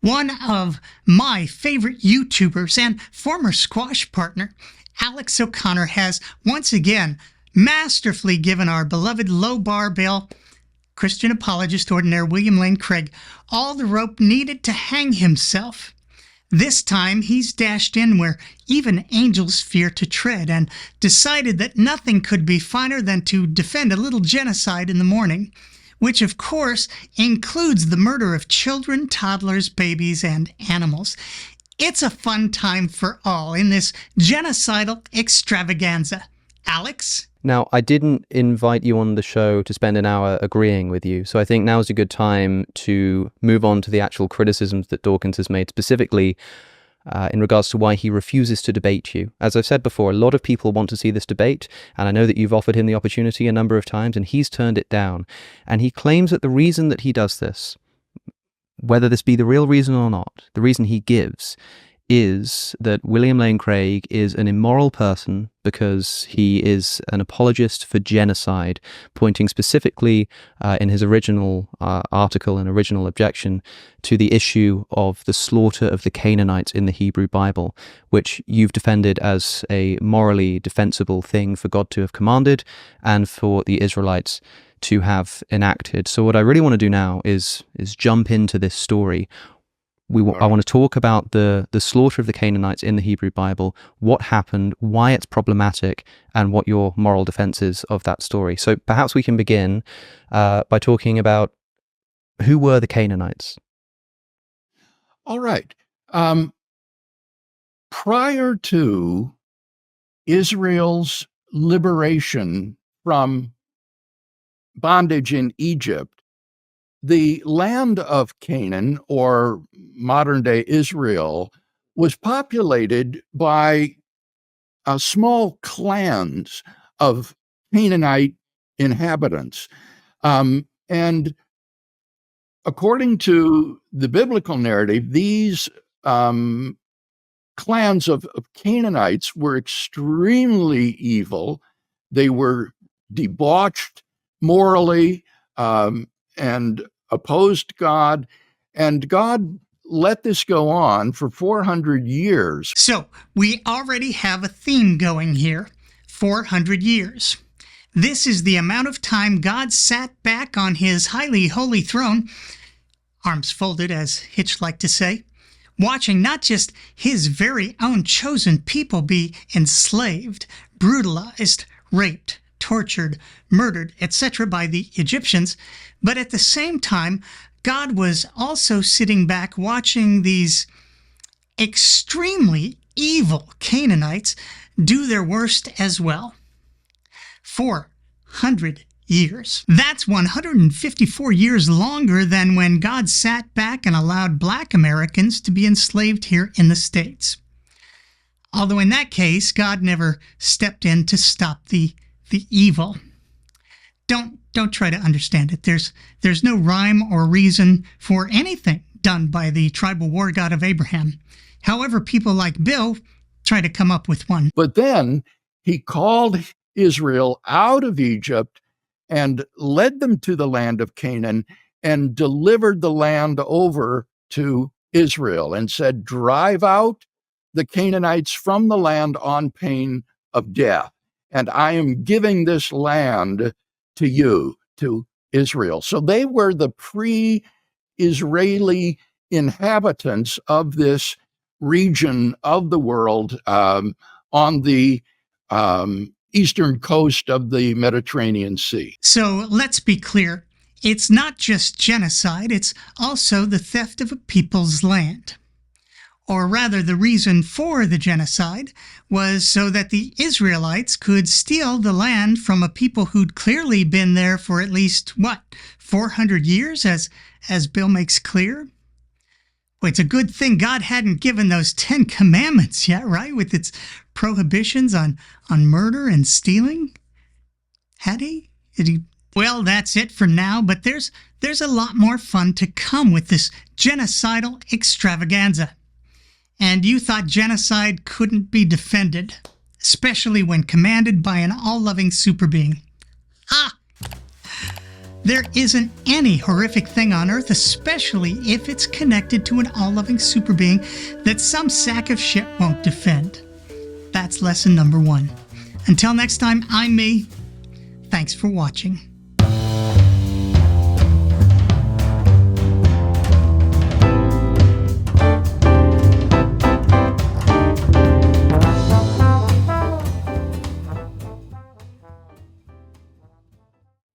One of my favorite YouTubers and former squash partner, Alex O'Connor, has once again masterfully given our beloved low-bar-bail Christian apologist ordinaire William Lane Craig all the rope needed to hang himself. This time he's dashed in where even angels fear to tread and decided that nothing could be finer than to defend a little genocide in the morning, which of course includes the murder of children, toddlers, babies, and animals. It's a fun time for all in this genocidal extravaganza. Alex? Now, I didn't invite you on the show to spend an hour agreeing with you, so I think now's a good time to move on to the actual criticisms that Dawkins has made, specifically in regards to why he refuses to debate you. As I've said before, a lot of people want to see this debate, and I know that you've offered him the opportunity a number of times, and he's turned it down. And he claims that the reason that he does this, whether this be the real reason or not, the reason he gives is that William Lane Craig is an immoral person because he is an apologist for genocide, pointing specifically in his original article and original objection to the issue of the slaughter of the Canaanites in the Hebrew Bible, which you've defended as a morally defensible thing for God to have commanded and for the Israelites to have enacted. So what I really want to do now is jump into this story. I want to talk about the slaughter of the Canaanites in the Hebrew Bible, what happened, why it's problematic, and what your moral defense is of that story. So perhaps we can begin by talking about who were the Canaanites. All right. Prior to Israel's liberation from bondage in Egypt, the land of Canaan, or modern-day Israel, was populated by small clans of Canaanite inhabitants. And according to the biblical narrative, these clans of Canaanites were extremely evil. They were debauched morally and opposed God, and God let this go on for 400 years. So, we already have a theme going here. 400 years. This is the amount of time God sat back on his highly holy throne, arms folded, as Hitch liked to say, watching not just his very own chosen people be enslaved, brutalized, raped, tortured, murdered, etc. by the Egyptians, but at the same time, God was also sitting back watching these extremely evil Canaanites do their worst as well. 400 years. That's 154 years longer than when God sat back and allowed Black Americans to be enslaved here in the States. Although in that case, God never stepped in to stop the evil. Don't try to understand it. There's no rhyme or reason for anything done by the tribal war god of Abraham. However, people like Bill try to come up with one. But then he called Israel out of Egypt and led them to the land of Canaan and delivered the land over to Israel and said, drive out the Canaanites from the land on pain of death. And I am giving this land to you, to Israel. So they were the pre-Israeli inhabitants of this region of the world on the eastern coast of the Mediterranean Sea. So let's be clear. It's not just genocide, it's also the theft of a people's land. Or rather, the reason for the genocide was so that the Israelites could steal the land from a people who'd clearly been there for at least, 400 years, as Bill makes clear? Well, it's a good thing God hadn't given those 10 commandments yet, right? With its prohibitions on murder and stealing. Had he? Well, that's it for now, but there's a lot more fun to come with this genocidal extravaganza. And you thought genocide couldn't be defended, especially when commanded by an all-loving super being. There isn't any horrific thing on earth, especially if it's connected to an all-loving super being, that some sack of shit won't defend. That's lesson number 1. Until next time, I'm me. Thanks for watching.